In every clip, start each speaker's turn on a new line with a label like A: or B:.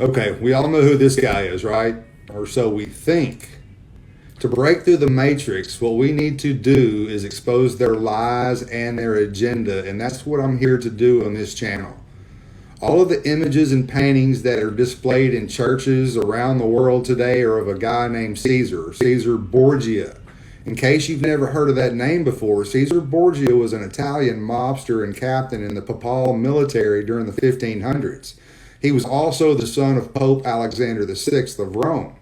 A: Okay, we all know who this guy is, right? Or so we think. To break through the matrix, what we need to do is expose their lies and their agenda, and that's what I'm here to do on this channel. All of the images and paintings that are displayed in churches around the world today are of a guy named Caesar Borgia. In case you've never heard of that name before, Caesar Borgia was an Italian mobster and captain in the papal military during the 1500s. He was also the son of Pope Alexander VI of Rome.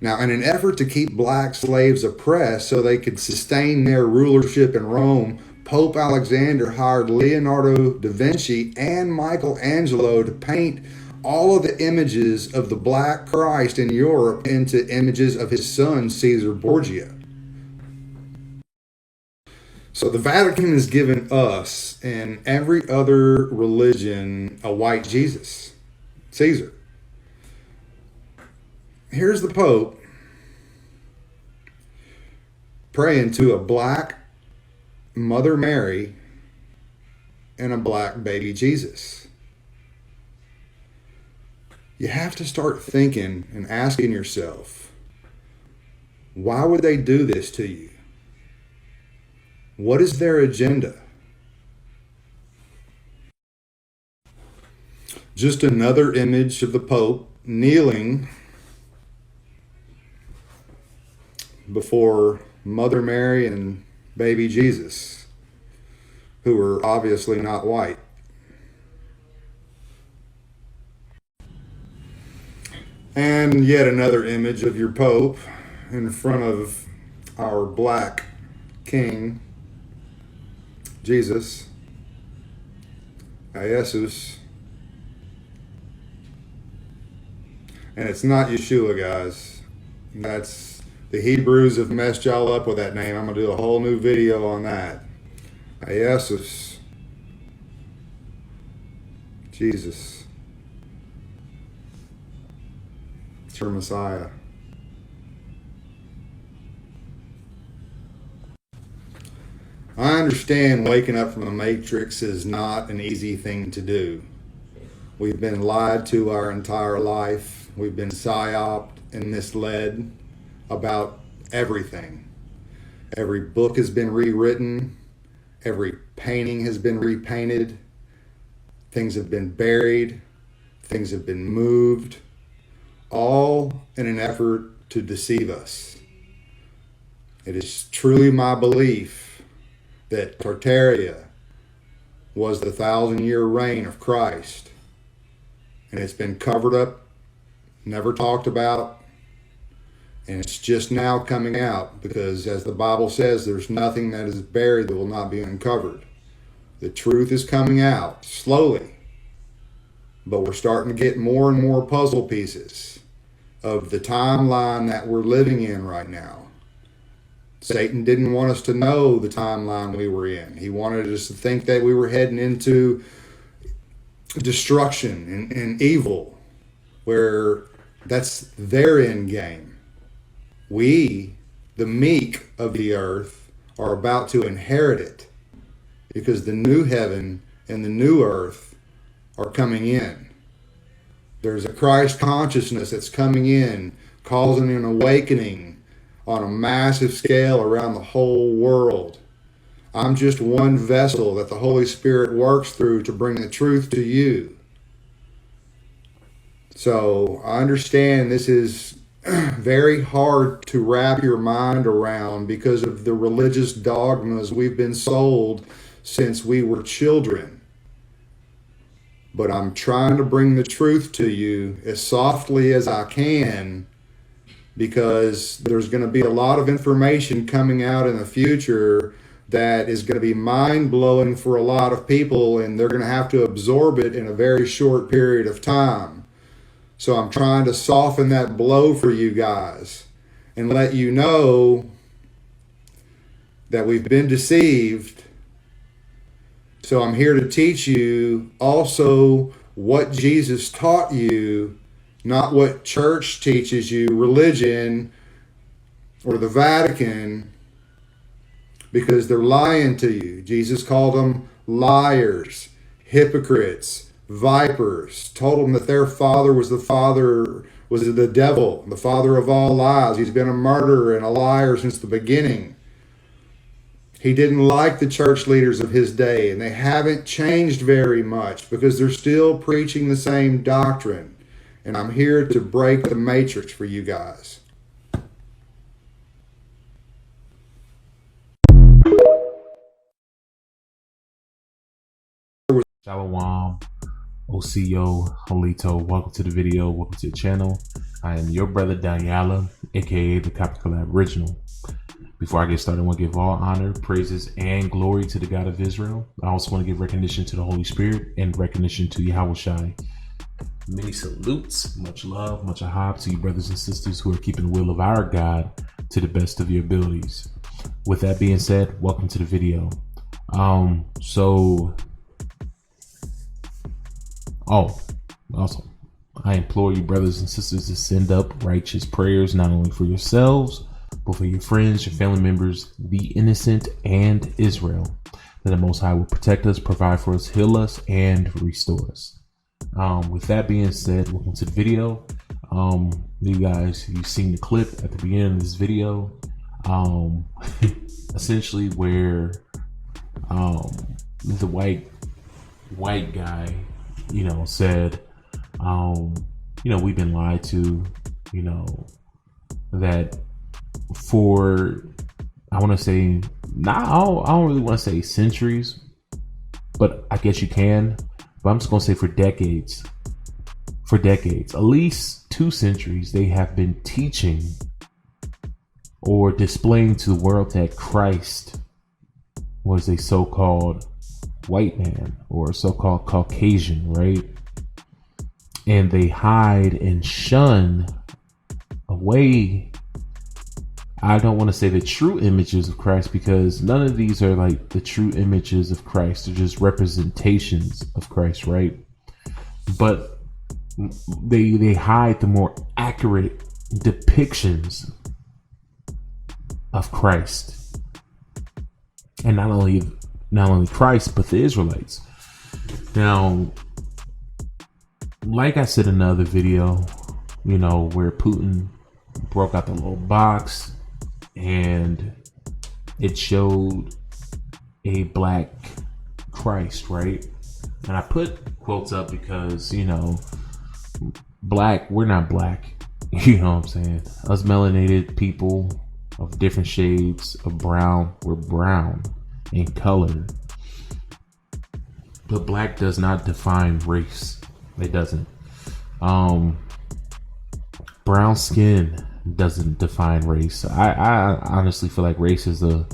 A: Now, in an effort to keep black slaves oppressed so they could sustain their rulership in Rome, Pope Alexander hired Leonardo da Vinci and Michelangelo to paint all of the images of the Black Christ in Europe into images of his son, Caesar Borgia. So the Vatican has given us and every other religion a white Jesus, Caesar. Here's the Pope praying to a black Mother Mary and a black baby Jesus. You have to start thinking and asking yourself, why would they do this to you? What is their agenda? Just another image of the Pope kneeling before Mother Mary and baby Jesus, who are obviously not white. And yet another image of your Pope in front of our black King, Jesus, Jesus. And it's not Yeshua, guys. That's the Hebrews have messed y'all up with that name. I'm going to do a whole new video on that. Jesus. Jesus. It's your Messiah. I understand waking up from the Matrix is not an easy thing to do. We've been lied to our entire life. We've been psyoped and misled about everything. Every book has been rewritten. Every painting has been repainted. Things have been buried. Things have been moved. All in an effort to deceive us. It is truly my belief that Tartaria was the 1,000-year reign of Christ. And it's been covered up, never talked about, and it's just now coming out because, as the Bible says, there's nothing that is buried that will not be uncovered. The truth is coming out slowly, but we're starting to get more and more puzzle pieces of the timeline that we're living in right now. Satan didn't want us to know the timeline we were in. He wanted us to think that we were heading into destruction and evil, where that's their end game. We, the meek of the earth, are about to inherit it because the new heaven and the new earth are coming in. There's a Christ consciousness that's coming in, causing an awakening on a massive scale around the whole world. I'm just one vessel that the Holy Spirit works through to bring the truth to you. So I understand this is very hard to wrap your mind around because of the religious dogmas we've been sold since we were children. But I'm trying to bring the truth to you as softly as I can, because there's going to be a lot of information coming out in the future that is going to be mind-blowing for a lot of people, and they're going to have to absorb it in a very short period of time. So I'm trying to soften that blow for you guys and let you know that we've been deceived. So I'm here to teach you also what Jesus taught you, not what church teaches you, religion, or the Vatican, because they're lying to you. Jesus called them liars, hypocrites, vipers, told them that their father was the devil, the father of all lies. He's been a murderer and a liar since the beginning. He didn't like the church leaders of his day, and they haven't changed very much because they're still preaching the same doctrine. And I'm here to break the matrix for you guys.
B: Shalom, OCO, Halito, welcome to the video, welcome to the channel. I am your brother Daniela, aka the Copper Collab Original. Before I get started, I want to give all honor, praises, and glory to the God of Israel. I also want to give recognition to the Holy Spirit and recognition to Yahushai. Many salutes, much love, much ahab to you brothers and sisters who are keeping the will of our God to the best of your abilities. With that being said, welcome to the video. Also, I implore you brothers and sisters to send up righteous prayers, not only for yourselves, but for your friends, your family members, the innocent, and Israel. That the Most High will protect us, provide for us, heal us, and restore us. With that being said, welcome to the video. You guys, you've seen the clip at the beginning of this video. Essentially where the white guy, said, we've been lied to, that for, I want to say, I don't really want to say centuries, but I guess you can, but I'm just going to say for decades, at least 2 centuries, they have been teaching or displaying to the world that Christ was a so-called white man or so-called Caucasian, right? And they hide and shun away, I don't want to say the true images of Christ, because none of these are like the true images of Christ. They're just representations of Christ, right? But they hide the more accurate depictions of Christ. And not only Christ, but the Israelites. Now, like I said in another video, where Putin broke out the little box and it showed a black Christ, right? And I put quotes up because, black, we're not black. You know what I'm saying? Us melanated people of different shades of brown, we're brown in color. But black does not define race. It doesn't. Brown skin doesn't define race. I honestly feel like race is a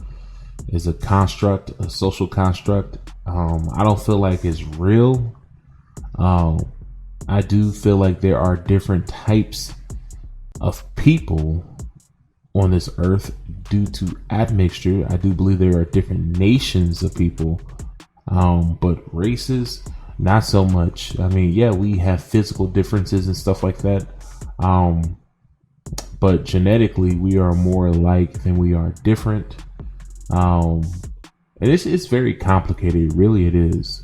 B: construct, a social construct. I don't feel like it's real. I do feel like there are different types of people on this earth due to admixture. I do believe there are different nations of people, but races, not so much. I mean, yeah, we have physical differences and stuff like that, but genetically we are more alike than we are different. And it's very complicated, really it is.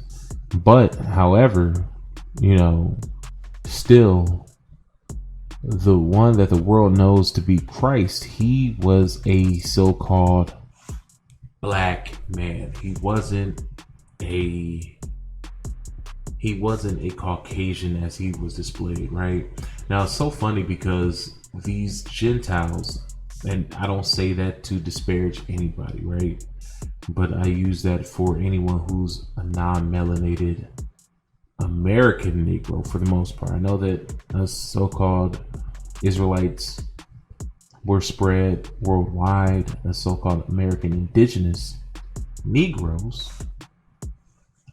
B: But however, still, the one that the world knows to be Christ, he was a so-called black man. He wasn't a Caucasian as he was displayed, right? Now, it's so funny because these Gentiles, and I don't say that to disparage anybody, right? But I use that for anyone who's a non-melanated American Negro for the most part. I know that us so-called Israelites were spread worldwide as so-called American indigenous Negroes.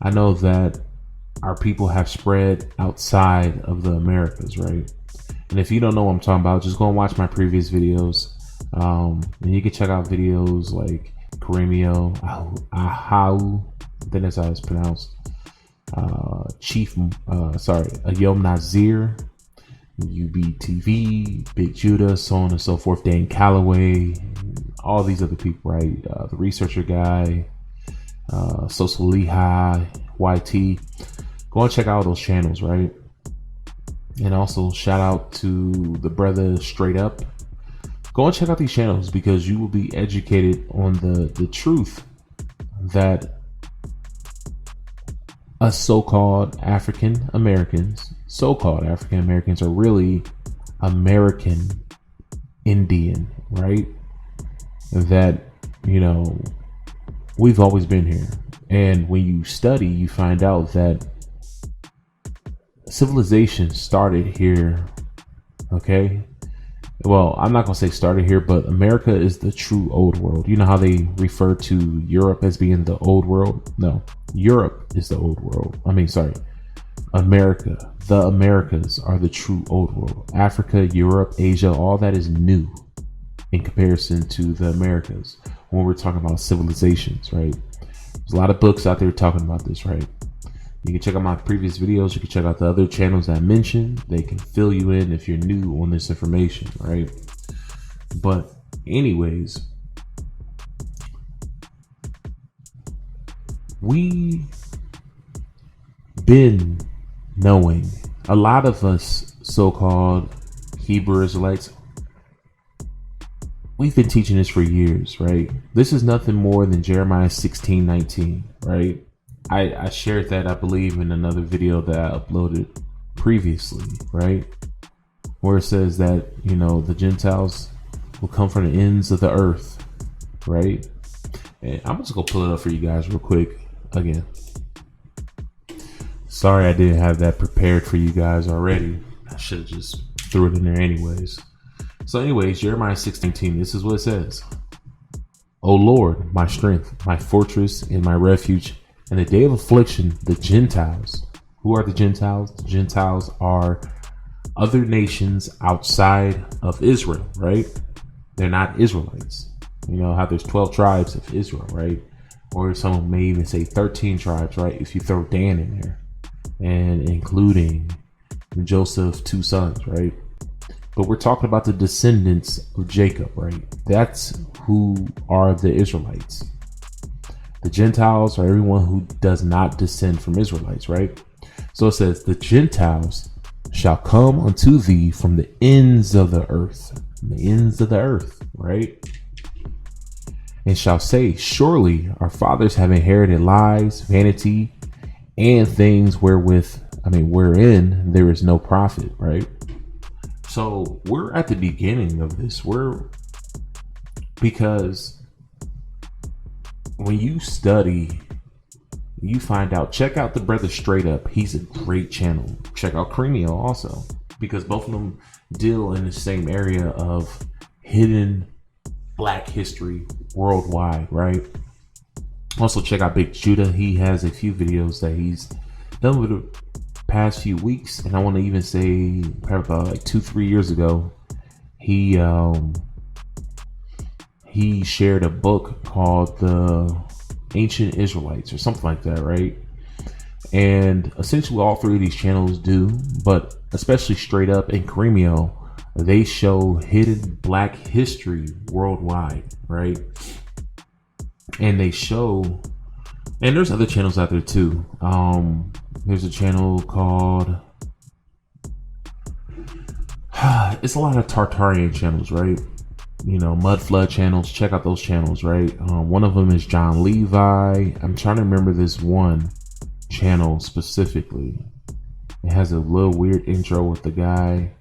B: I know that our people have spread outside of the Americas, right? And if you don't know what I'm talking about, just go and watch my previous videos. And you can check out videos like Karimio, Ahau, then that's how it's pronounced. Ayom Nazir, UBTV, Big Judah, so on and so forth, Dan Calloway, all these other people, right? The Researcher Guy, Sosa Lehigh, YT. Go and check out those channels, right? And also shout out to the brother Straight Up. Go and check out these channels because you will be educated on the truth that us so-called African Americans are really American Indian, right? That, you know, we've always been here. And when you study, you find out that civilization started here. Okay. Well, I'm not going to say started here, but America is the true old world. You know how they refer to Europe as being the old world? No, Europe is the old world. America, the Americas are the true old world. Africa, Europe, Asia, all that is new in comparison to the Americas when we're talking about civilizations, right? There's a lot of books out there talking about this, right? You can check out my previous videos. You can check out the other channels that I mentioned. They can fill you in if you're new on this information, right? But anyways, we been knowing, a lot of us so-called Hebrew Israelites, we've been teaching this for years, right? This is nothing more than Jeremiah 16:19, right? I shared that, I believe, in another video that I uploaded previously, right? Where it says that, you know, the Gentiles will come from the ends of the earth, right? And I'm just gonna pull it up for you guys real quick again. Sorry I didn't have that prepared for you guys already. I should have just threw it in there anyways. So anyways, Jeremiah 16:19, this is what it says. O Lord, my strength, my fortress, and my refuge, in the day of affliction, the Gentiles. Who are the Gentiles? The Gentiles are other nations outside of Israel, right? They're not Israelites. You know how there's 12 tribes of Israel, right? Or some may even say 13 tribes, right? If you throw Dan in there, and including Joseph's 2 sons, right? But we're talking about the descendants of Jacob, right? That's who are the Israelites. The Gentiles are everyone who does not descend from Israelites, right? So it says, the Gentiles shall come unto thee from the ends of the earth. The ends of the earth, right? And shall say, surely our fathers have inherited lies, vanity, and things wherein there is no profit, right? So we're at the beginning of this. Because when you study, you find out, check out the brother Straight Up. He's a great channel. Check out Cremio also, because both of them deal in the same area of hidden Black history worldwide, right? Also check out Big Judah. He has a few videos that he's done over the past few weeks, and I want to even say probably about like 2-3 years ago, he shared a book called The Ancient Israelites or something like that, right? And essentially all 3 of these channels do, but especially Straight Up and Cremio, they show hidden Black history worldwide, right? And they show, and there's other channels out there too. There's a channel called, it's a lot of Tartarian channels, right? You know, Mud Flood channels. Check out those channels, right? One of them is John Levi. I'm trying to remember this one channel specifically. It has a little weird intro with the guy.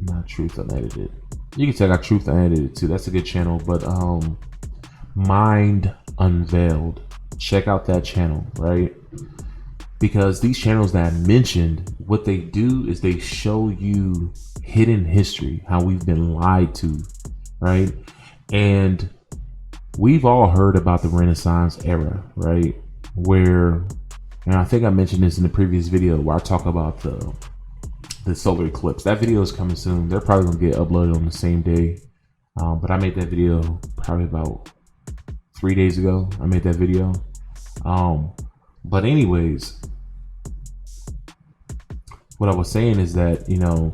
B: Not Truth Unedited. You can check out Truth Unedited too. That's a good channel. But Mind Unveiled. Check out that channel, right? Because these channels that I mentioned, what they do is they show you hidden history, how we've been lied to, right? And we've all heard about the Renaissance era, right? Where, and I think I mentioned this in the previous video where I talk about the solar eclipse. That video is coming soon. They're probably gonna get uploaded on the same day. But I made that video probably about 3 days ago. I made that video. But anyways, what I was saying is that, you know,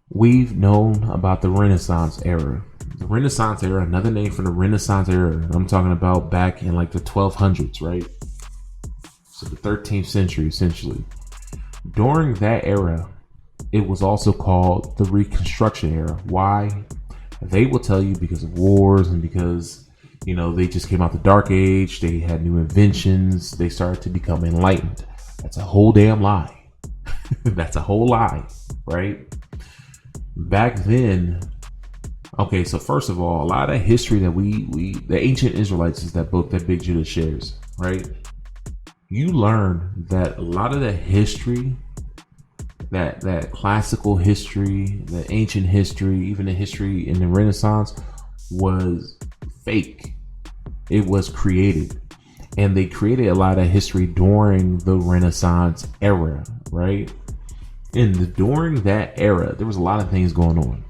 B: we've known about the Renaissance era. The Renaissance era, another name for the Renaissance era, I'm talking about back in like the 1200s, right? So the 13th century, essentially. During that era, it was also called the Reconstruction era. Why? They will tell you because of wars and because, you know, they just came out the Dark Age. They had new inventions. They started to become enlightened. That's a whole damn lie. That's a whole lie, right? Back then, okay, so first of all, a lot of history that the ancient Israelites is that book that Big Judah shares, right? You learn that a lot of the history, that classical history, the ancient history, even the history in the Renaissance was fake. It was created. And they created a lot of history during the Renaissance era, right? And during that era, there was a lot of things going on.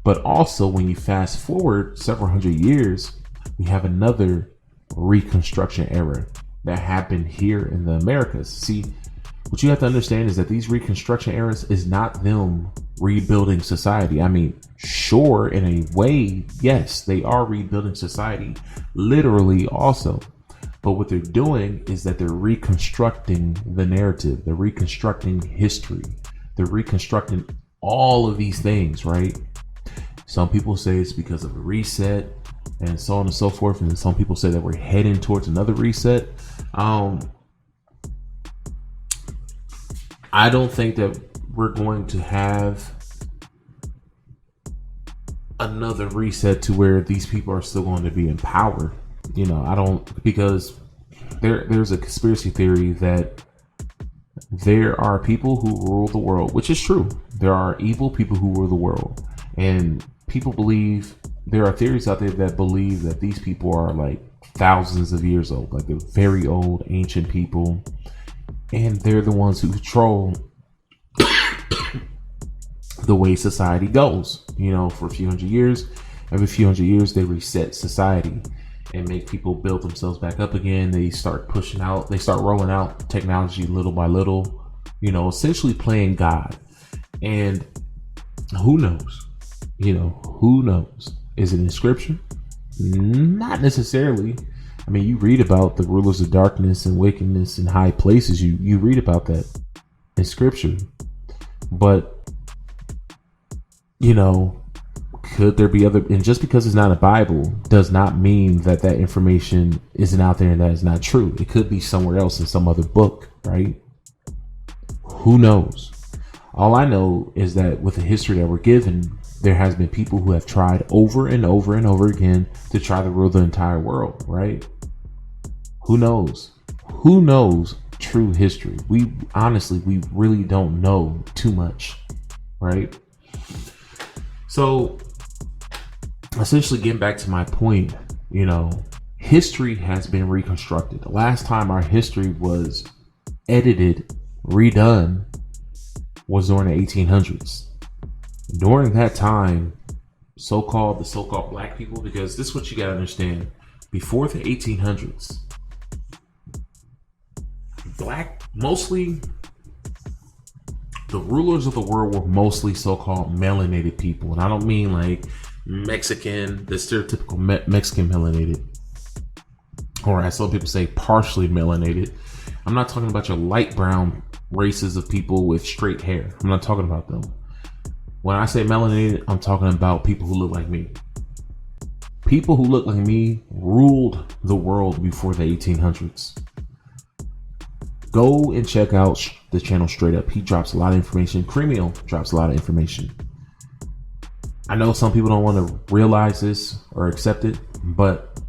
B: But also, when you fast forward several hundred years, we have another Reconstruction era that happened here in the Americas. See, what you have to understand is that these Reconstruction eras is not them rebuilding society. I mean, sure, in a way, yes, they are rebuilding society, literally also. But what they're doing is that they're reconstructing the narrative. They're reconstructing history. They're reconstructing all of these things, right? Some people say it's because of a reset and so on and so forth. And some people say that we're heading towards another reset. I don't think that we're going to have another reset to where these people are still going to be in power. You know, I don't, because there's a conspiracy theory that there are people who rule the world, which is true. There are evil people who rule the world. And people believe, there are theories out there that believe that these people are like thousands of years old, like they're very old, ancient people. And they're the ones who control the way society goes. You know, for a few hundred years, every few hundred years, they reset society and make people build themselves back up again. They start pushing out, they start rolling out technology little by little, you know, essentially playing God. And who knows? You know, who knows? Is it in scripture? Not necessarily. I mean, you read about the rulers of darkness and wickedness in high places. You read about that in scripture. But, you know, could there be other, and just because it's not a Bible does not mean that that information isn't out there and that is not true. It could be somewhere else in some other book, right? Who knows? All I know is that with the history that we're given, there has been people who have tried over and over and over again to try to rule the entire world, right? Who knows? Who knows true history? We really don't know too much, right? So essentially, getting back to my point, you know, history has been reconstructed. The last time our history was edited, redone, was during the 1800s. During that time, the so-called black people, because this is what you got to understand. Before the 1800s, mostly the rulers of the world were mostly so-called melanated people. And I don't mean like Mexican, the stereotypical Mexican melanated, or as some people say, partially melanated. I'm not talking about your light brown races of people with straight hair. I'm not talking about them. When I say melanated, I'm talking about people who look like me. People who look like me ruled the world before the 1800s. Go and check out the channel Straight Up. He drops a lot of information. Creamio drops a lot of information. I know some people don't want to realize this or accept it, but,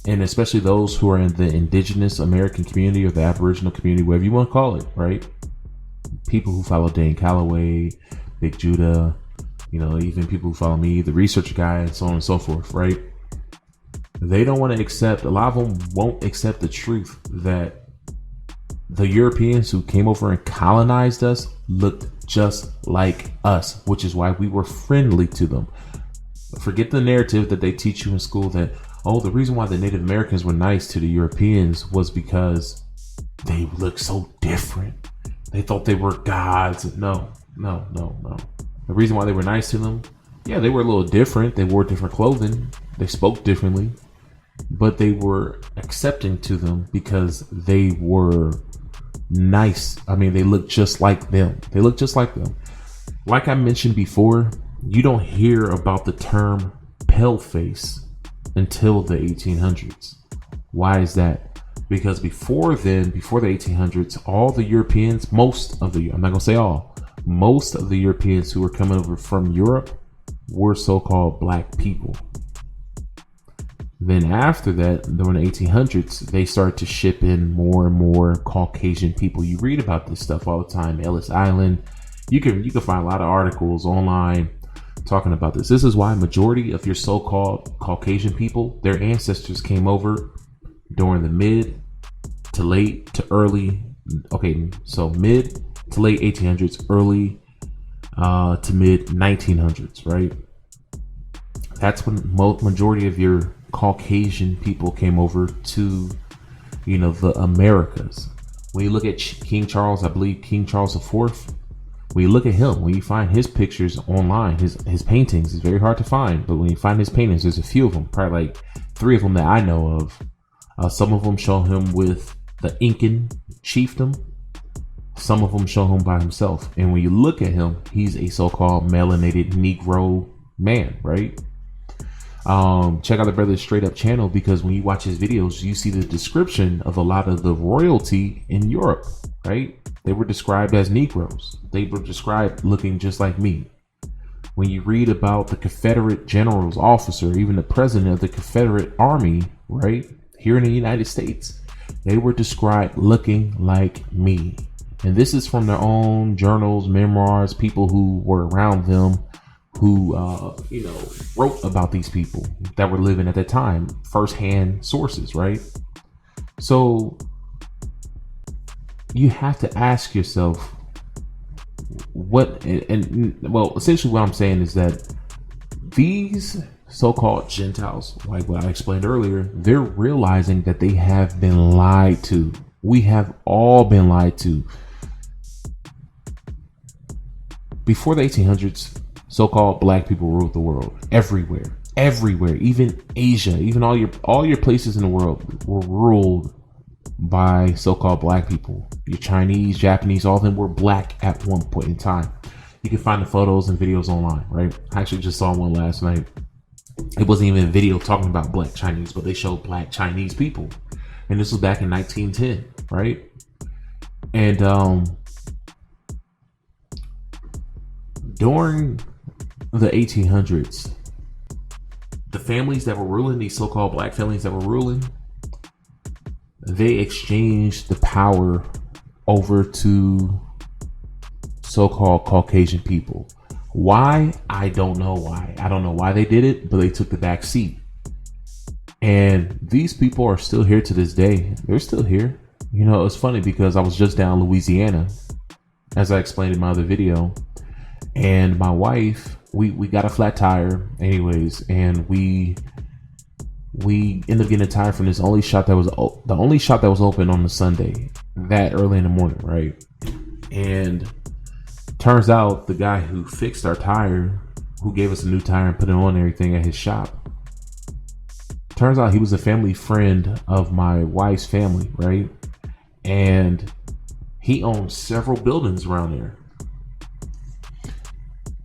B: and especially those who are in the indigenous American community or the Aboriginal community, whatever you want to call it, right? People who follow Dane Calloway, Big Judah, you know, even people who follow me, the research guy, and so on and so forth, right? They don't want to accept, a lot of them won't accept the truth that the Europeans who came over and colonized us looked just like us, which is why we were friendly to them. Forget the narrative that they teach you in school that, oh, the reason why the Native Americans were nice to the Europeans was because they looked so different. They thought they were gods. No. The reason why they were nice to them Yeah, they were a little different. They wore different clothing. They spoke differently, but they were accepting to them because they were nice. I mean, they looked just like them. They looked just like them. Like I mentioned before, you don't hear about the term pale face until the 1800s. Why is that? Because before then, before the 1800s, all the Europeans, I'm not gonna say all, most of the Europeans who were coming over from Europe were so-called black people. Then after that, during the 1800s, they started to ship in more and more Caucasian people. You read about this stuff all the time. Ellis Island. You can find a lot of articles online talking about this. This is why majority of your so-called Caucasian people, their ancestors came over during the mid to late 1800s, early to mid 1900s, right? That's when majority of your Caucasian people came over to, the Americas. When you look at King Charles, I believe King Charles IV, when you look at him, when you find his pictures online, his paintings, it's very hard to find, but when you find his paintings, there's a few of them, probably like 3 of them that I know of. Some of them show him with the Incan chiefdom. Some of them show him by himself. And when you look at him, he's a so-called melanated Negro man, right? Check out the Brother Straight Up channel, because when you watch his videos, you see the description of a lot of the royalty in Europe, right? They were described as Negroes. They were described looking just like me. When you read about the Confederate general's officer, even the president of the Confederate Army, right, here in the United States, they were described looking like me. And this is from their own journals, memoirs, people who were around them, who wrote about these people that were living at the time, firsthand sources, right? So you have to ask yourself essentially what I'm saying is that these so-called Gentiles, like what I explained earlier, they're realizing that they have been lied to. We have all been lied to. Before the 1800s, so-called black people ruled the world everywhere, even Asia, even all your places in the world were ruled by so-called black people. Your Chinese, Japanese, all of them were black at one point in time. You can find the photos and videos online, right? I actually just saw one last night. It wasn't even a video talking about black Chinese, but they showed black Chinese people. And this was back in 1910, right? And during the 1800s, the families that were ruling, these so-called black families that were ruling, they exchanged the power over to so-called Caucasian people. Why? I don't know why. I don't know why they did it, but they took the back seat. And these people are still here to this day. They're still here. It's funny because I was just down in Louisiana, as I explained in my other video, and my wife, we got a flat tire anyways, and we ended up getting a tire from this only shop that was open on the Sunday, that early in the morning, right? And turns out the guy who fixed our tire, who gave us a new tire and put it on and everything at his shop, turns out he was a family friend of my wife's family, right? And he owned several buildings around there.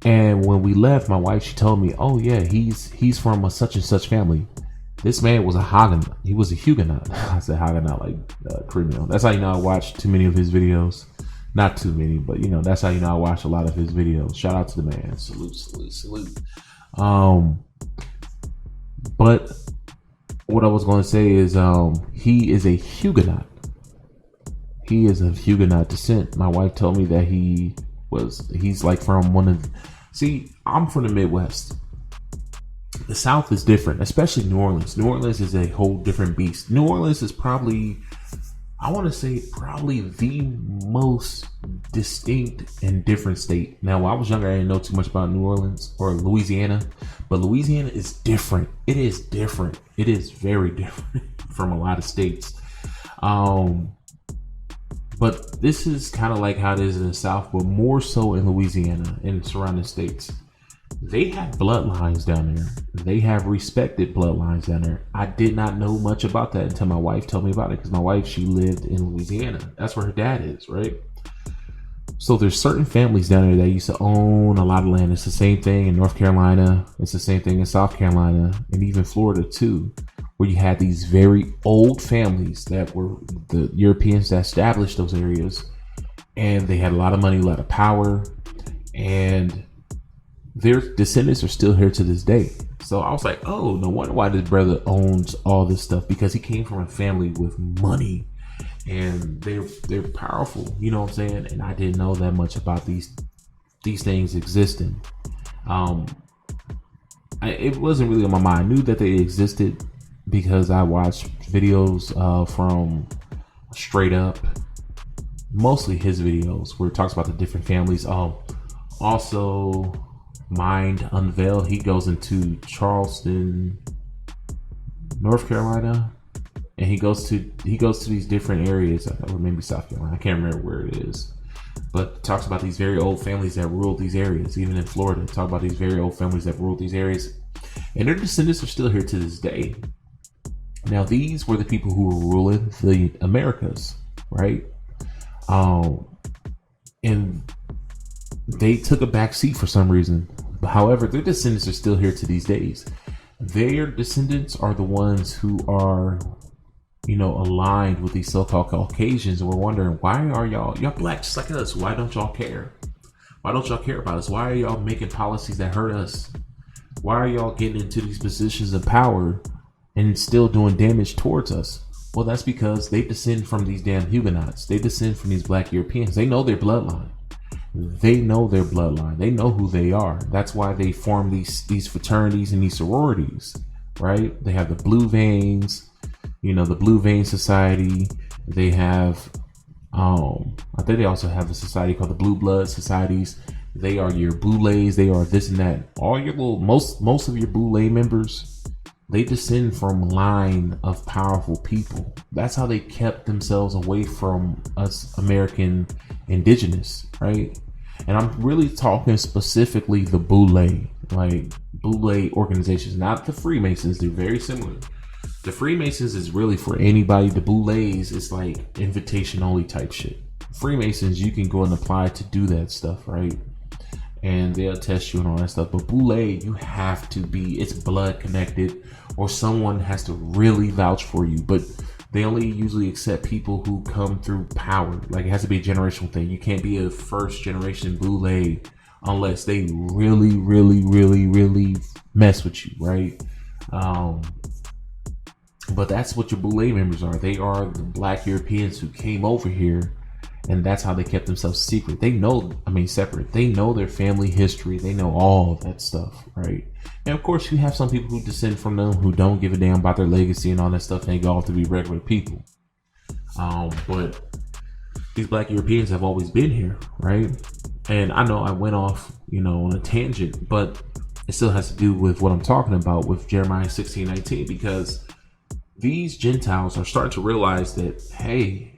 B: And when we left, my wife, she told me, oh yeah, he's from a such and such family. This man was a Huguenot. He was a Huguenot. I said Huguenot like criminal. That's how I watched too many of his videos. Not too many, but that's how I watched a lot of his videos. Shout out to the man. Salute. But what I was going to say is he is a Huguenot. He is of Huguenot descent. My wife told me that he's like from I'm from the Midwest. The South is different, especially New Orleans. New Orleans is a whole different beast. New Orleans is probably the most distinct and different state. Now, when I was younger, I didn't know too much about New Orleans or Louisiana, but Louisiana is different. It is different. It is very different from a lot of states. But this is kind of like how it is in the South, but more so in Louisiana and surrounding states. They have bloodlines down there. They have respected bloodlines down there. I did not know much about that until my wife told me about it, because my wife, she lived in Louisiana. That's where her dad is, right? So there's certain families down there that used to own a lot of land. It's the same thing in North Carolina. It's the same thing in South Carolina, and even Florida too, where you had these very old families that were the Europeans that established those areas, and they had a lot of money, a lot of power, and their descendants are still here to this day. So I was like, oh, no wonder why this brother owns all this stuff, because he came from a family with money, and they're powerful. You know what I'm saying? And I didn't know that much about these things existing. It wasn't really on my mind. I knew that they existed because I watched videos from Straight Up, mostly his videos where it talks about the different families. Also Mind Unveil, he goes into Charleston, North Carolina, and he goes to these different areas, or maybe South Carolina, I can't remember where it is, but talks about these very old families that ruled these areas. Even in Florida, talk about these very old families that ruled these areas, and their descendants are still here to this day. Now, these were the people who were ruling the Americas, right? And they took a back seat for some reason. However, their descendants are still here to these days. Their descendants are the ones who are, aligned with these so-called Caucasians, and we're wondering, why are y'all black just like us? Why don't y'all care? Why don't y'all care about us? Why are y'all making policies that hurt us? Why are y'all getting into these positions of power and still doing damage towards us? Well, that's because they descend from these damn Huguenots. They descend from these black Europeans. They know their bloodline. They know their bloodline. They know who they are. That's why they form these fraternities and these sororities, right? They have the Blue Veins, the Blue Vein Society. They have, I think they also have a society called the Blue Blood Societies. They are your Boulets. They are this and that. All your most of your Boulay members, they descend from a line of powerful people. That's how they kept themselves away from us American indigenous, right? And I'm really talking specifically the Boulay, like Boulay organizations, not the Freemasons. They're very similar. The Freemasons is really for anybody. The Boulays is like invitation only type shit. Freemasons, you can go and apply to do that stuff, right? And they'll test you and all that stuff. But Boulay, you have to be, it's blood connected, or someone has to really vouch for you. But they only usually accept people who come through power. Like, it has to be a generational thing. You can't be a first generation Boulay unless they really, really, really, really mess with you, right? But that's what your Boulay members are. They are the black Europeans who came over here, and that's how they kept themselves secret. Separate. They know their family history. They know all of that stuff, right? And of course, you have some people who descend from them who don't give a damn about their legacy and all that stuff, and they go off to be regular people. But these black Europeans have always been here, right? And I know I went off, on a tangent, but it still has to do with what I'm talking about with Jeremiah 16:19, because these Gentiles are starting to realize that, hey,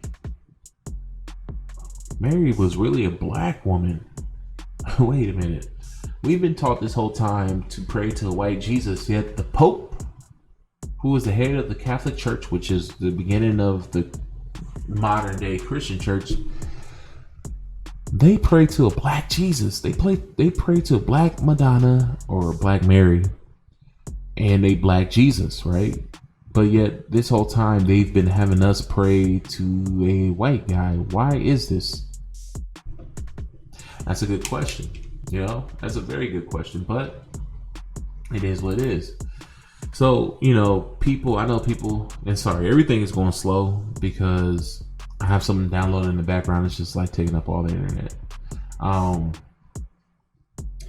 B: Mary was really a black woman. Wait a minute. We've been taught this whole time to pray to a white Jesus, yet the Pope, who is the head of the Catholic Church, which is the beginning of the modern day Christian church, they pray to a black Jesus. They pray to a black Madonna or a black Mary and a black Jesus, right? But yet this whole time they've been having us pray to a white guy. Why is this? That's a good question. That's a very good question, but it is what it is. So, I know people, and sorry, everything is going slow because I have something downloaded in the background. It's just like taking up all the internet.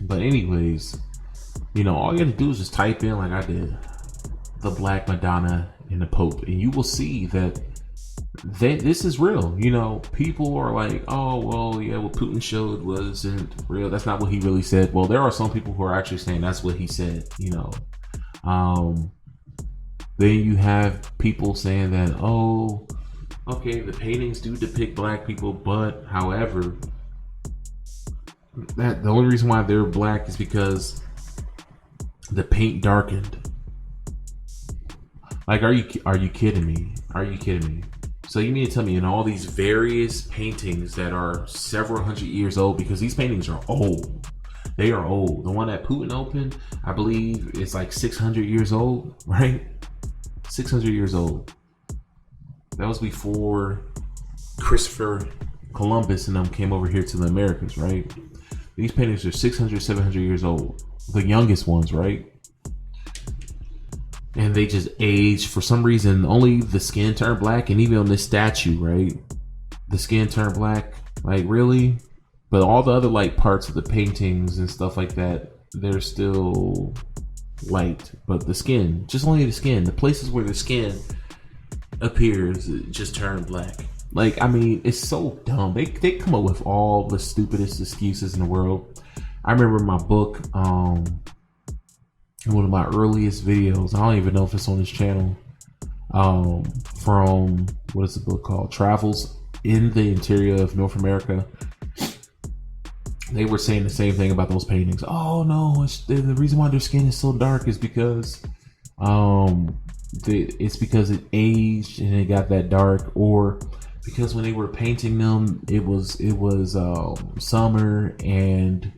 B: But anyways, all you have to do is just type in, like I did, the Black Madonna and the Pope, and you will see that this is real. People are like, oh, well, yeah, what Putin showed wasn't real. That's not what he really said. Well, there are some people who are actually saying that's what he said. Then you have people saying that, oh, okay, the paintings do depict black people, but however, that the only reason why they're black is because the paint darkened. Like, are you kidding me? Are you kidding me? So you mean to tell me in all these various paintings that are several hundred years old, because these paintings are old. They are old. The one that Putin opened, I believe, is like 600 years old, right? 600 years old. That was before Christopher Columbus and them came over here to the Americas, right? These paintings are 600, 700 years old. The youngest ones, right? And they just aged. For some reason, only the skin turned black. And even on this statue, right? The skin turned black. Like, really? But all the other like parts of the paintings and stuff like that, they're still light. But the skin, just only the skin. The places where the skin appears, it just turned black. Like, I mean, it's so dumb. They come up with all the stupidest excuses in the world. I remember my book, in one of my earliest videos. I don't even know if it's on this channel. From, what is the book called? Travels in the Interior of North America. They were saying the same thing about those paintings. Oh no, the reason why their skin is so dark is because it's because it aged and it got that dark, or because when they were painting them, it was summer and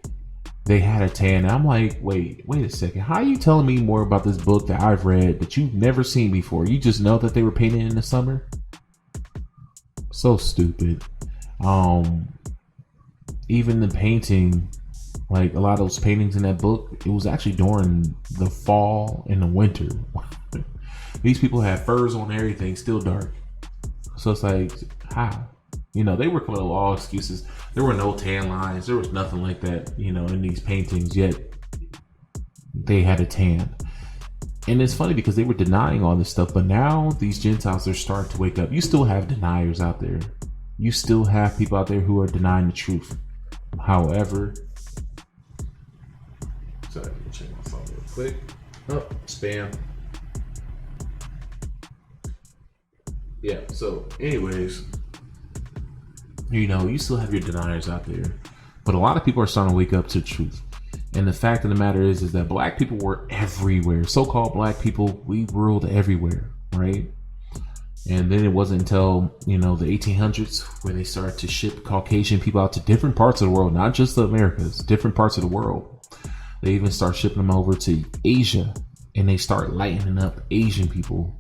B: they had a tan. And I'm like, wait a second. How are you telling me more about this book that I've read that you've never seen before? You just know that they were painted in the summer? So stupid. Even the painting, like a lot of those paintings in that book, it was actually during the fall and the winter. These people had furs on, everything, still dark. So it's like, how? You know, they were coming up with all excuses. There were no tan lines. There was nothing like that, you know, in these paintings, yet they had a tan. And it's funny because they were denying all this stuff, but now these Gentiles are starting to wake up. You still have deniers out there. You still have people out there who are denying the truth. However, sorry, let me check my phone real quick. Oh, spam. Yeah, so anyways, you know, you still have your deniers out there, but a lot of people are starting to wake up to the truth. And the fact of the matter is that black people were everywhere. So-called black people, we ruled everywhere, right? And then it wasn't until, you know, the 1800s where they started to ship Caucasian people out to different parts of the world, not just the Americas, different parts of the world. They even start shipping them over to Asia, and they start lightening up Asian people.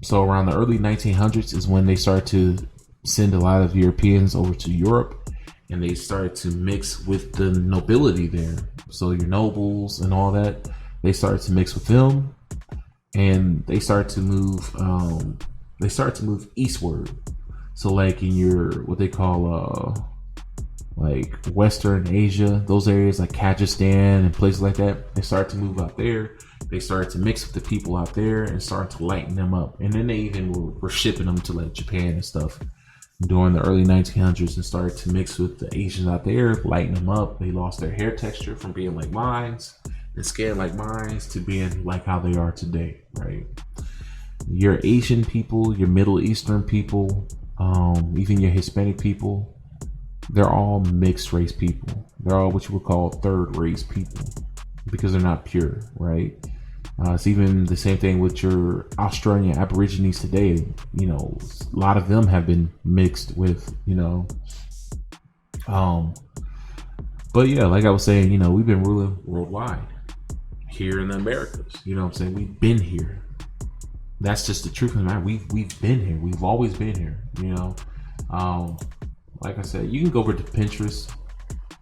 B: So around the early 1900s is when they started to send a lot of Europeans over to Europe, and they started to mix with the nobility there. So your nobles and all that, they started to mix with them. And they start to move. They start to move eastward. So, like in your what they call like Western Asia, those areas like Kyrgyzstan and places like that, they start to move out there. They started to mix with the people out there and start to lighten them up. And then they even were shipping them to like Japan and stuff during the early 1900s and started to mix with the Asians out there, lighten them up. They lost their hair texture from being like mines and skin like mine to being like how they are today, right? Your Asian people, your Middle Eastern people, even your Hispanic people, they're all mixed race people. They're all what you would call third race people because they're not pure, right? It's even the same thing with your Australian Aborigines today. You know, a lot of them have been mixed with, you know, but yeah, like I was saying, you know, we've been ruling worldwide. Here in the Americas, you know what I'm saying? We've been here. That's just the truth of the matter. We've been here. We've always been here, you know. Like I said, you can go over to Pinterest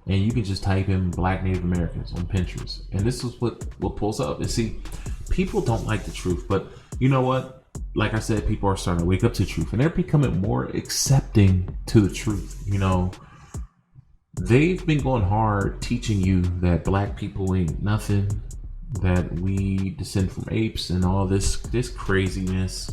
B: and you can just type in Black Native Americans on Pinterest, and this is what pulls up. And see, people don't like the truth, but you know what? Like I said, people are starting to wake up to the truth, and they're becoming more accepting to the truth. You know, they've been going hard teaching you that black people ain't nothing, that we descend from apes and all this craziness.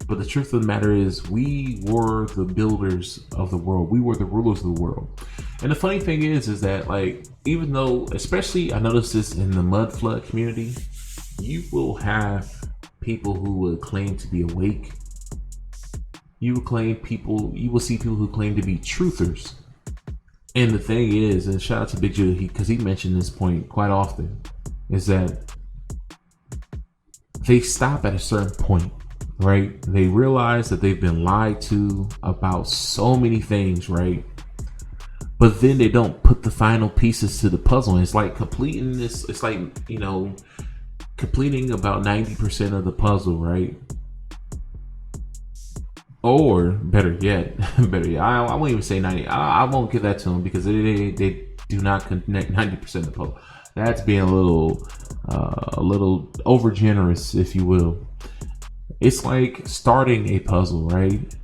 B: But the truth of the matter is, we were the builders of the world. We were the rulers of the world. And the funny thing is that, like, even though, especially I noticed this in the mud flood community, you will have people who will claim to be awake. You will see people who claim to be truthers. And the thing is, and shout out to Big Judah, because he mentioned this point quite often, is that they stop at a certain point, right? They realize that they've been lied to about so many things, right? But then they don't put the final pieces to the puzzle. It's like completing this, it's like, completing about 90% of the puzzle, right? Or better yet, I won't even say 90. I won't give that to them because they do not connect 90% of the puzzle. That's being a little over generous, if you will. It's like starting a puzzle, right?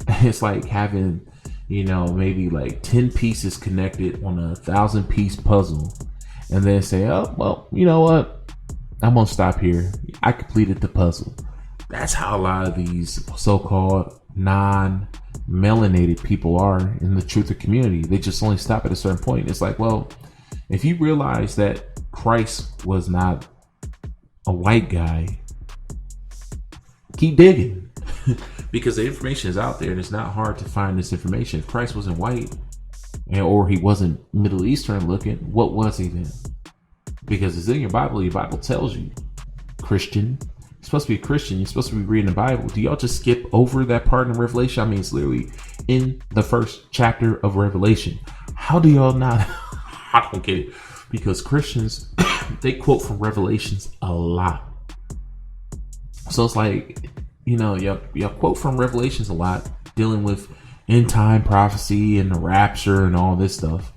B: It's like having, maybe like 10 pieces connected on a 1,000-piece puzzle, and then say, oh, well, you know what? I'm gonna stop here. I completed the puzzle. That's how a lot of these so-called non-melanated people are in the truther community. They just only stop at a certain point. It's like, well, if you realize that Christ was not a white guy, keep digging. Because the information is out there and it's not hard to find this information. If Christ wasn't white or he wasn't Middle Eastern looking, what was he then? Because it's in your Bible tells you, Christian. You're supposed to be a Christian. You're supposed to be reading the Bible. Do y'all just skip over that part in Revelation? I mean, it's literally in the first chapter of Revelation. How do y'all not? I don't get it. Because Christians, they quote from Revelations a lot. So it's like, y'all quote from Revelations a lot, dealing with end time prophecy and the rapture and all this stuff.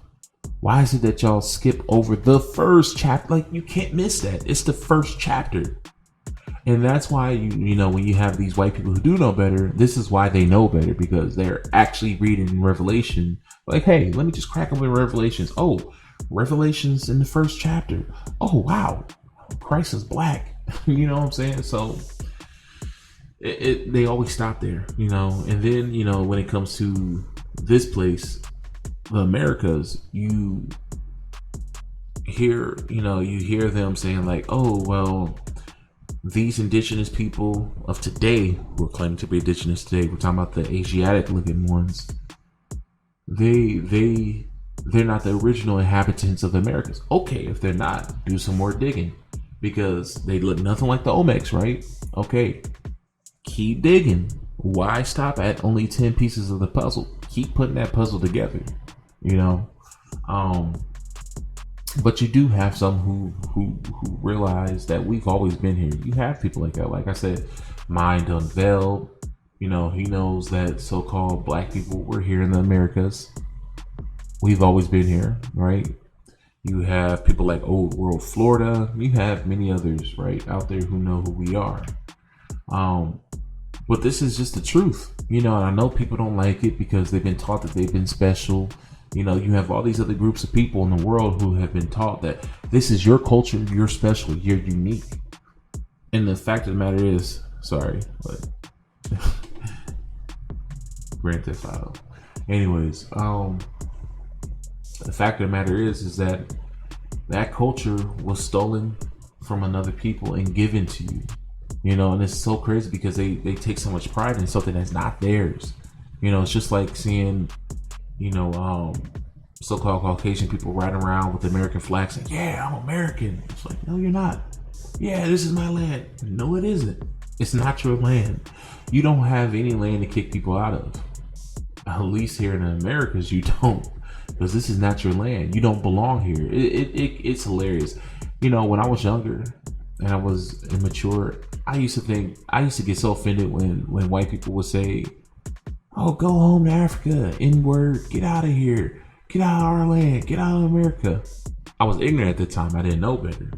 B: Why is it that y'all skip over the first chapter? Like, you can't miss that. It's the first chapter. And that's why, when you have these white people who do know better, this is why they know better, because they're actually reading Revelation. Like, hey, let me just crack open Revelations. Oh, Revelations in the first chapter. Oh, wow. Christ is black. You know what I'm saying? So they always stop there, and then, when it comes to this place, the Americas, you hear them saying like, oh, well, these indigenous people of today who are claiming to be indigenous today, we're talking about the Asiatic looking ones, they're not the original inhabitants of the Americas. Okay, if they're not, do some more digging, because they look nothing like the Olmecs, right? Okay, keep digging. Why stop at only 10 pieces of the puzzle? Keep putting that puzzle together, but you do have some who realize that we've always been here. You have people like that. Like I said, Mind Unveiled, he knows that so-called black people were here in the Americas. We've always been here, right? You have people like Old World Florida. You have many others, right, out there who know who we are. But this is just the truth, and I know people don't like it because they've been taught that they've been special. You have all these other groups of people in the world who have been taught that this is your culture, you're special, you're unique. And the fact of the matter is, sorry, but Grand Theft Auto. Anyways, the fact of the matter is that culture was stolen from another people and given to you. And it's so crazy because they take so much pride in something that's not theirs. It's just like seeing, so-called Caucasian people riding around with American flags saying, yeah, I'm American. It's like, no, you're not. Yeah, this is my land. No, it isn't. It's not your land. You don't have any land to kick people out of. At least here in the Americas, you don't. Because this is not your land. You don't belong here. It's hilarious. When I was younger and I was immature, I used to get so offended when white people would say, oh, go home to Africa, N-word, get out of here, get out of our land, get out of America. I was ignorant at the time. I didn't know better.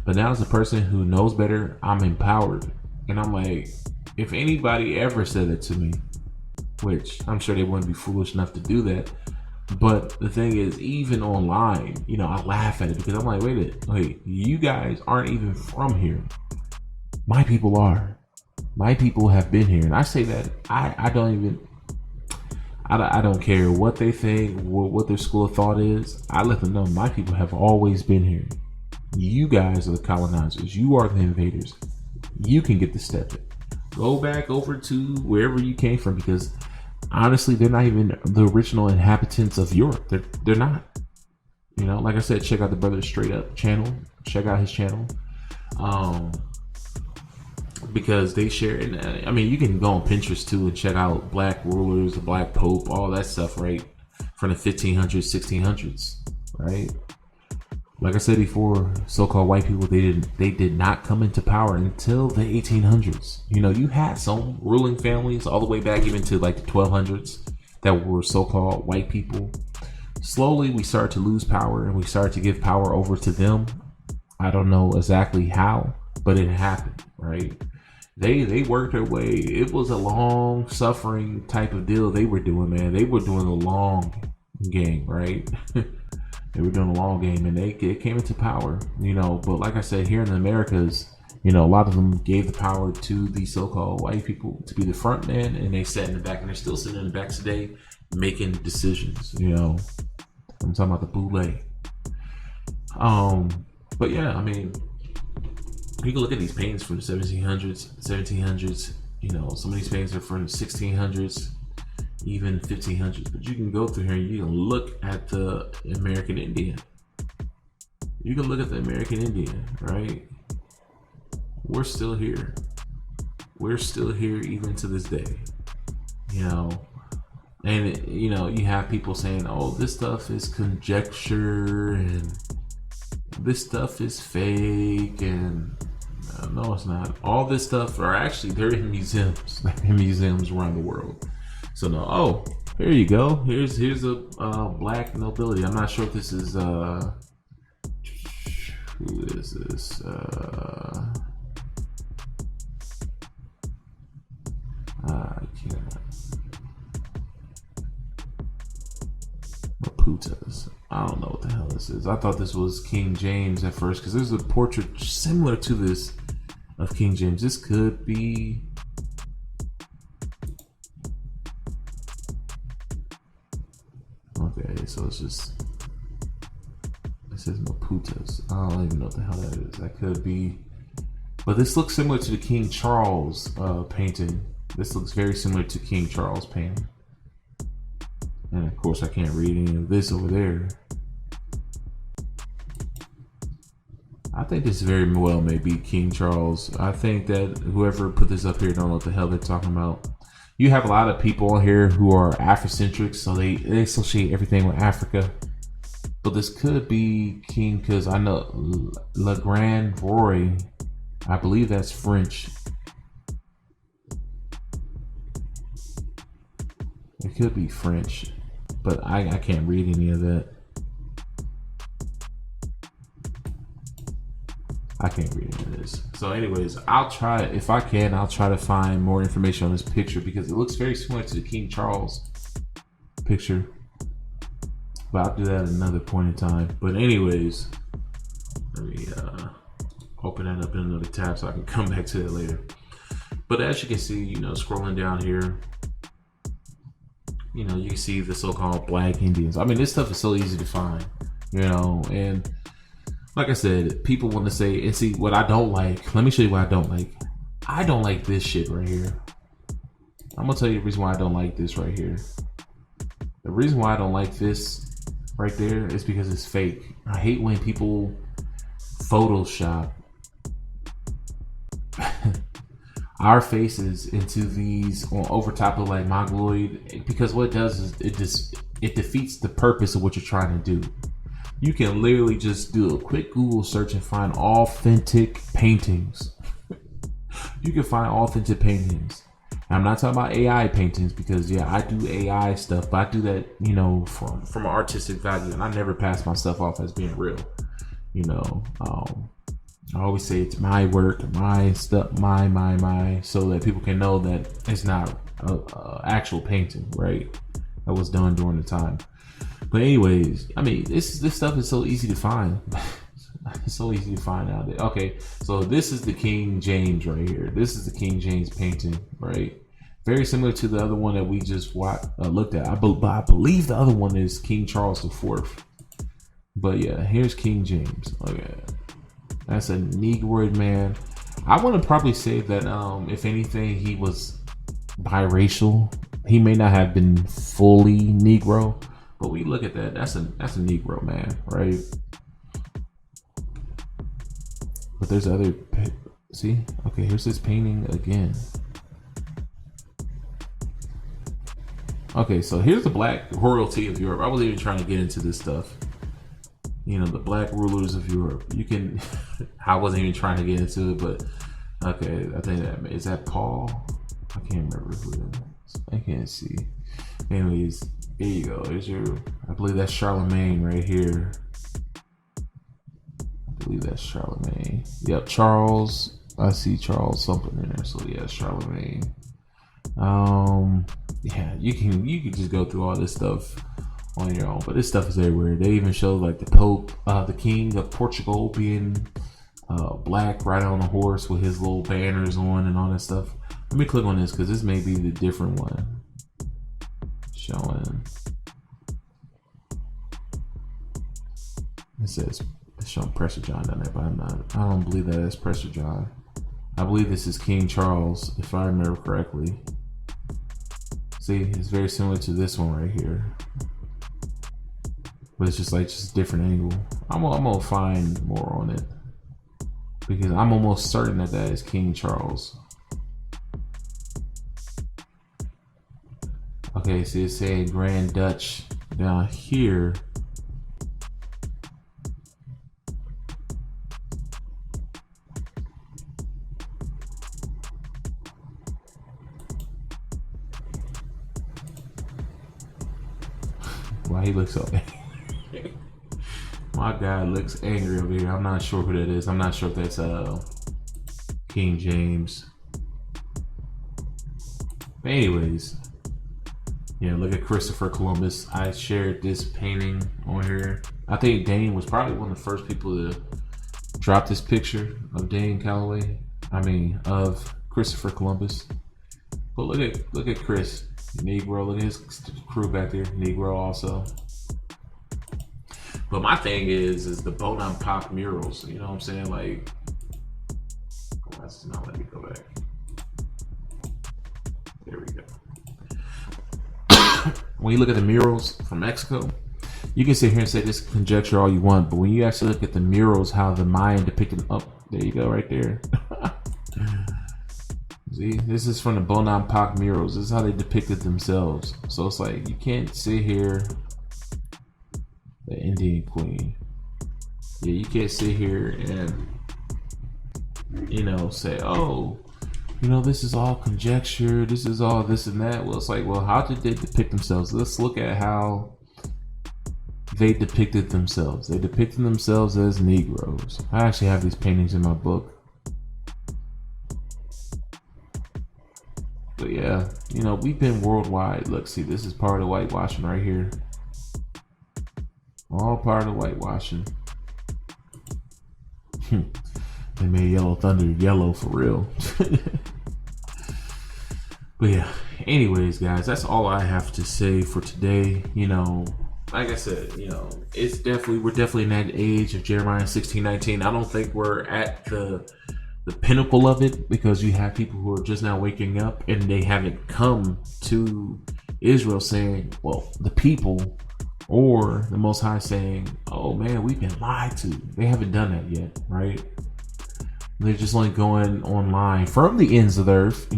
B: But now as a person who knows better, I'm empowered. And I'm like, if anybody ever said that to me, which I'm sure they wouldn't be foolish enough to do that. But the thing is, even online, I laugh at it because I'm like, wait, you guys aren't even from here. My people are. My people have been here. And I say that I don't care what they think, what their school of thought is. I let them know my people have always been here. You guys are the colonizers. You are the invaders. You can get the step in. Go back over to wherever you came from, because honestly, they're not even the original inhabitants of Europe. They're not. You know, like I said, check out the Brother Straight Up channel. Check out his channel. Because they share, and I mean, you can go on Pinterest too and check out black rulers, the black pope, all that stuff, right? From the 1500s, 1600s, right? Like I said before, so-called white people, they did not come into power until the 1800s. You know, you had some ruling families all the way back even to like the 1200s that were so-called white people. Slowly, we started to lose power and we started to give power over to them. I don't know exactly how, but it happened, right? They worked their way. It was a long suffering type of deal they were doing, man. They were doing a long game, right? They were doing a long game, and they came into power, you know. But like I said, here in the Americas, you know, a lot of them gave the power to the so-called white people to be the front man, and they sat in the back, and they're still sitting in the back today making decisions, you know. I'm talking about the boule. But yeah, I mean, you can look at these paintings from the 1700s, you know, some of these paintings are from the 1600s, even 1500s, but you can go through here and you can look at the American Indian. You can look at the American Indian, right? We're still here. We're still here even to this day, you know. And, you know, you have people saying, oh, this stuff is conjecture and this stuff is fake, and no, it's not. All this stuff are actually, they're in museums, around the world. So no, oh, here you go. Here's a black nobility. I'm not sure if this is who is this? I can't. Maputas. I don't know what the hell this is. I thought this was King James at first because there's a portrait similar to this of King James. This could be. Okay, so it's just. It says Maputas. I don't even know what the hell that is. That could be. But this looks similar to the King Charles painting. This looks very similar to King Charles painting. And of course, I can't read any of this over there. I think this very well may be King Charles. I think that whoever put this up here don't know what the hell they're talking about. You have a lot of people on here who are Afrocentric, so they associate everything with Africa. But this could be King, because I know Le Grand Roy, I believe that's French. It could be French, but I can't read any of that. I can't read any of this. So anyways, I'll try, if I can, I'll try to find more information on this picture because it looks very similar to the King Charles picture. But I'll do that at another point in time. But anyways, let me open that up in another tab so I can come back to it later. But as you can see, you know, scrolling down here, you know, you can see the so-called black Indians. I mean, this stuff is so easy to find, you know, and like I said, people want to say, and see what I don't like. Let me show you what I don't like. I don't like this shit right here. I'm gonna tell you the reason why I don't like this right here. The reason why I don't like this right there is because it's fake. I hate when people Photoshop our faces into these on over top of like mongoloid, because what it does is it defeats the purpose of what you're trying to do. You can literally just do a quick Google search and find authentic paintings. You can find authentic paintings. I'm not talking about AI paintings because yeah, I do AI stuff, but I do that, you know, from an artistic value, and I never pass my stuff off as being real. You know, I always say it's my work, my stuff, my, so that people can know that it's not a actual painting, right? That was done during the time. But anyways, I mean, this stuff is so easy to find. It's so easy to find out. Okay, so this is the King James right here. This is the King James painting, right? Very similar to the other one that we just looked at. I believe the other one is King Charles IV. But yeah, here's King James. Okay, that's a Negroid man. I want to probably say that if anything, he was biracial. He may not have been fully Negro, But we look at that. That's a Negro, man, right? But there's other. See, okay, here's this painting again. Okay, so here's the black royalty of Europe. I wasn't even trying to get into this stuff. You know, the black rulers of Europe. You can. I wasn't even trying to get into it, but okay, I think that is that Paul. I can't remember who that is. I can't see. Anyways, here you go. There's your. I believe that's Charlemagne right here. I believe that's Charlemagne. Yep, Charles. I see Charles something in there. So yeah, Charlemagne. Yeah, you can just go through all this stuff on your own, but this stuff is everywhere. They even show like the Pope, the King of Portugal being black, riding on a horse with his little banners on and all that stuff. Let me click on this because this may be the different one. Showing. It says it's showing Prester John down there, but I don't believe that is Prester John. I believe this is King Charles, if I remember correctly. See, it's very similar to this one right here, but it's just a different angle. I'm gonna find more on it because I'm almost certain that is King Charles. Okay, see, it's saying Grand Dutch down here. Why he looks so angry? My guy looks angry over here. I'm not sure who that is. I'm not sure if that's King James. But anyways, yeah, look at Christopher Columbus. I shared this painting on here. I think Dane was probably one of the first people to drop this picture of Dane Calloway. I mean, of Christopher Columbus. But look at Chris. Negro, look at his crew back there. Negro also. But my thing is the Bonampak murals. You know what I'm saying? Like, oh, that's not let me go back. There we go. When you look at the murals from Mexico, you can sit here and say this conjecture all you want, but when you actually look at the murals, how the Mayan depicted there you go, right there. See, this is from the Bonampak murals. This is how they depicted themselves. So it's like you can't sit here, the Indian Queen. Yeah, you can't sit here and say, oh, this is all conjecture. This is all this and that. Well, it's like, well, how did they depict themselves? Let's look at how they depicted themselves. They depicted themselves as Negroes. I actually have these paintings in my book. But yeah, we've been worldwide. Look, see, this is part of the whitewashing right here. All part of the whitewashing. They made Yellow Thunder yellow for real. But yeah, anyways, guys, that's all I have to say for today. Like I said, we're definitely in that age of Jeremiah 16:19. I don't think we're at the pinnacle of it because you have people who are just now waking up and they haven't come to Israel saying, well, the people or the Most High saying, oh man, we've been lied to. They haven't done that yet, right? They're just only going online from the ends of the earth,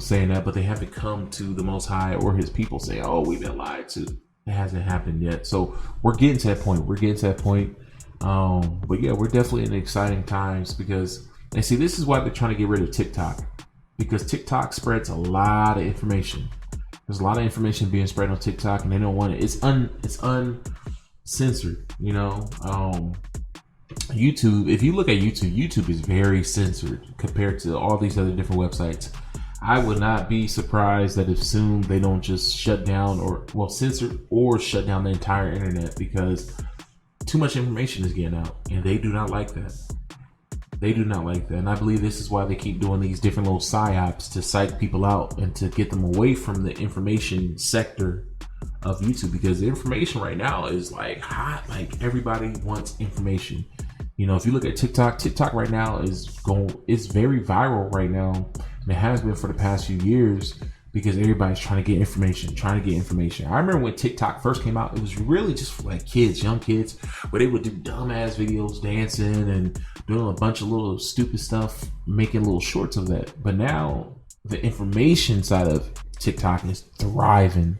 B: saying that, but they haven't come to the Most High or his people saying, oh, we've been lied to. It hasn't happened yet. So we're getting to that point. But yeah, we're definitely in exciting times because, and see, this is why they're trying to get rid of TikTok, because TikTok spreads a lot of information. There's a lot of information being spread on TikTok, and they don't want it. It's uncensored, YouTube. If you look at YouTube is very censored compared to all these other different websites. I would not be surprised that if soon they don't just shut down censor or shut down the entire internet because too much information is getting out, and they do not like that. They do not like that. And I believe this is why they keep doing these different little psyops to psych people out and to get them away from the information sector of YouTube, because the information right now is like hot. Like everybody wants information. If you look at TikTok right now it's very viral right now. And it has been for the past few years because everybody's trying to get information, I remember when TikTok first came out, it was really just for like kids, young kids, where they would do dumbass videos, dancing and doing a bunch of little stupid stuff, making little shorts of that. But now the information side of TikTok is thriving,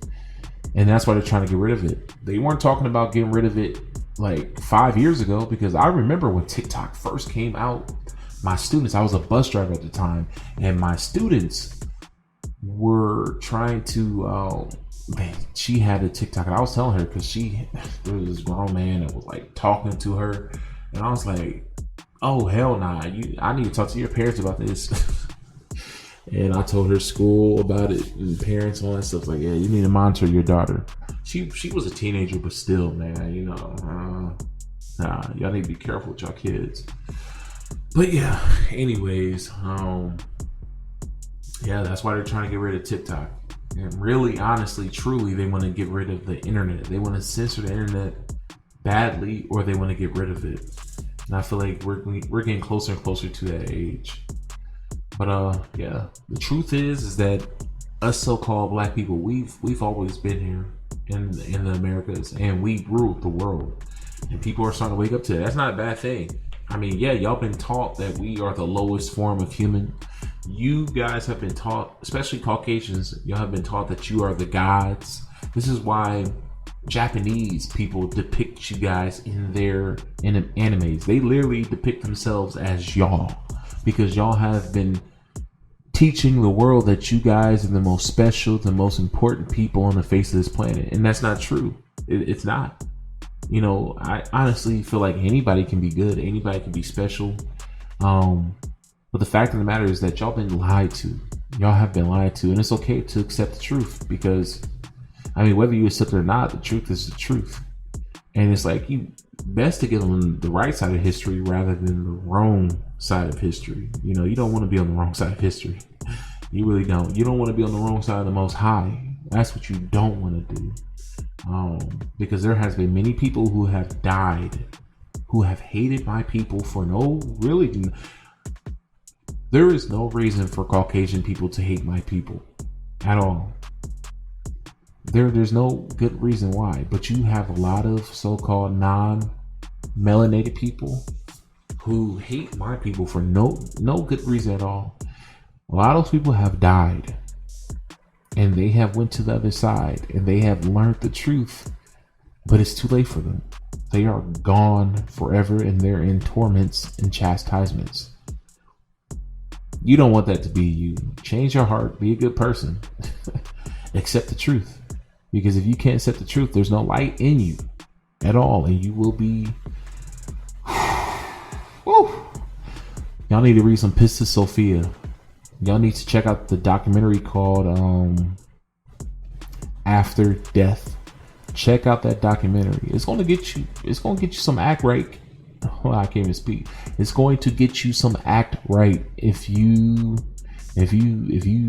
B: and that's why they're trying to get rid of it. They weren't talking about getting rid of it like 5 years ago, because I remember when TikTok first came out, my students, I was a bus driver at the time, and my students were trying to she had a TikTok, and I was telling her, because there was this grown man that was like talking to her, and I was like, oh hell nah, I need to talk to your parents about this. And I told her school about it and parents and all that stuff. Like, yeah, you need to monitor your daughter. She was a teenager, but still, man, y'all need to be careful with y'all kids. But yeah, anyways, yeah, that's why they're trying to get rid of TikTok. And really, honestly, truly, they want to get rid of the internet. They want to censor the internet badly, or they want to get rid of it. And I feel like we're getting closer and closer to that age. But yeah, the truth is that us so-called black people, we've always been here in the Americas, and we ruled the world. And people are starting to wake up to it. That's not a bad thing. I mean, yeah, y'all been taught that we are the lowest form of human. You guys have been taught, especially Caucasians, y'all have been taught that you are the gods. This is why Japanese people depict you guys in their animes. They literally depict themselves as y'all, because y'all have been teaching the world that you guys are the most special, the most important people on the face of this planet. And that's not true. It's not. I honestly feel like anybody can be good, anybody can be special. But the fact of the matter is that y'all been lied to. Y'all have been lied to, and it's okay to accept the truth, because I mean, whether you accept it or not, the truth is the truth. And it's like, you best to get on the right side of history rather than the wrong side of history. You don't want to be on the wrong side of history. You really don't. You don't want to be on the wrong side of the Most High. That's what you don't want to do. Because there has been many people who have died, who have hated my people for there is no reason for Caucasian people to hate my people at all. There's no good reason why, but you have a lot of so-called non-melanated people who hate my people for no good reason at all. A lot of those people have died, and they have went to the other side, and they have learned the truth, but it's too late for them. They are gone forever, and they're in torments and chastisements. You don't want that to be you. Change your heart. Be a good person. Accept the truth. Because if you can't accept the truth, there's no light in you at all, and you will be. Woo. Y'all need to read some Pistis Sophia. Y'all need to check out the documentary called After Death. Check out that documentary. It's gonna get you some act right. Well, I can't even speak. It's going to get you some act right if you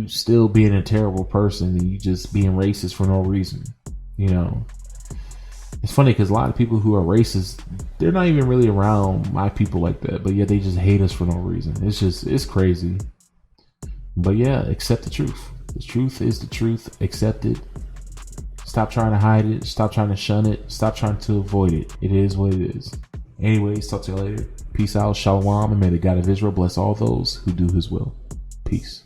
B: still being a terrible person and you just being racist for no reason. It's funny because a lot of people who are racist, they're not even really around my people like that, but yeah, they just hate us for no reason. It's crazy. But yeah, accept the truth. The truth is the truth. Accept it. Stop trying to hide it. Stop trying to shun it. Stop trying to avoid it. It is what it is. Anyways, talk to you later. Peace out. Shalom. And may the God of Israel bless all those who do his will. Peace.